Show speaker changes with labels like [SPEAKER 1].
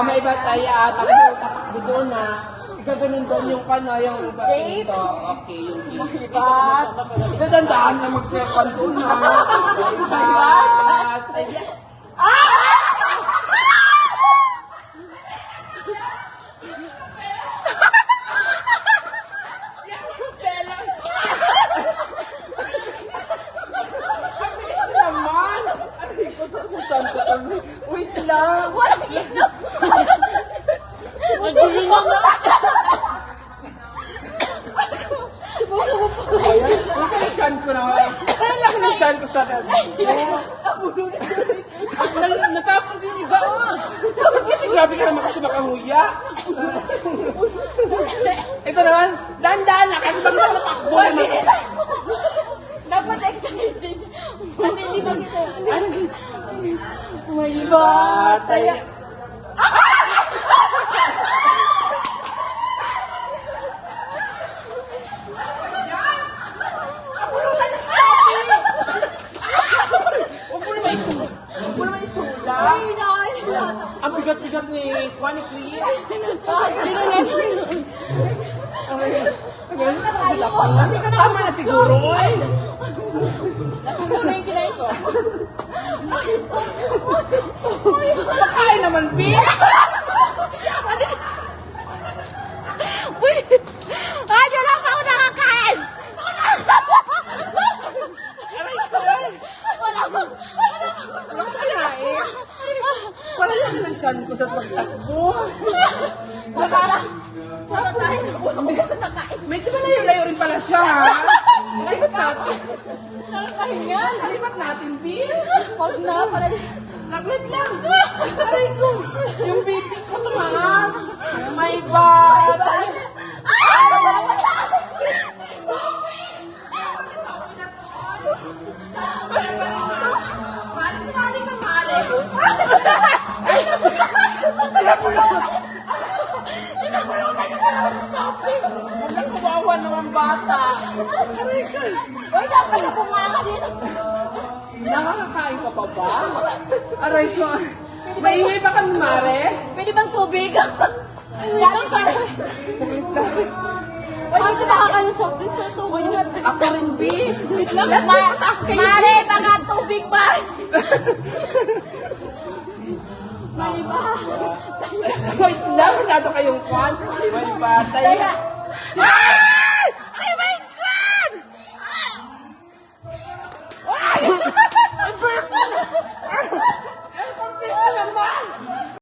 [SPEAKER 1] may batay at tapos yung tatakbo doon na. Igaganon doon yung kano, yung
[SPEAKER 2] Date?
[SPEAKER 1] ito. Okay, yung date.
[SPEAKER 2] Bat?
[SPEAKER 1] Dadandaan na magkrepan doon na. Bat? Naman! Aray ko, saan ko kami? Wait lang!
[SPEAKER 2] Walang inom! Magulo na nga! Subukan mo po.
[SPEAKER 1] Ayan, wait lang, chan ko na. Ayan lang yung chan ko sa
[SPEAKER 2] Nakapagin iba oh!
[SPEAKER 1] Kasi grabe ka naman kasi makanguya. Ito naman, dahan-dahan na kasi bakit naman takbo naman.
[SPEAKER 2] Dapat excited. Kasi hindi ba kita?
[SPEAKER 1] May batay.
[SPEAKER 2] Ay, naay!
[SPEAKER 1] Ang bigat-bigat ni Kwani Clee. Tama na siguro, oy.
[SPEAKER 2] Nakuha na yung kinain ko.
[SPEAKER 1] Makain naman, B.
[SPEAKER 2] Wait! Ay, yun lang pa ako nakakain!
[SPEAKER 1] Aray ko, eh.
[SPEAKER 2] Wala ko!
[SPEAKER 1] Wala ko kinain. Wala lang ng chan ko sa pagtakbo.
[SPEAKER 2] Wala tayo! Wala ko nakain!
[SPEAKER 1] Medyo malayo-layo rin pala siya, ha? Lipat natin.
[SPEAKER 2] Nakahingal!
[SPEAKER 1] Lipat natin, B.
[SPEAKER 2] Huwag na! Para...
[SPEAKER 1] Naglit lang. Aray ko. Yung baby ko tumaas. May batay. Mali ka, mali. Sinapulot.
[SPEAKER 2] Sinapulutan niyo pa naman sa shopping!
[SPEAKER 1] Ang kawawa naman bata. Aray ko.
[SPEAKER 2] Uy, dapat na bumaka dito!
[SPEAKER 1] Nakakakain ka pa ba? Aray ko. Maingay ba kami, Mare?
[SPEAKER 2] Pwede bang tubig? Dati ka! Uy, dito nakakain ng soft drinks pero tubig naman.
[SPEAKER 1] Ako rin, B.
[SPEAKER 2] Wait lang, Mare, baka tubig ba? May ba?
[SPEAKER 1] Wait lang, masyado kayong kwan. May batay.
[SPEAKER 2] Kaya,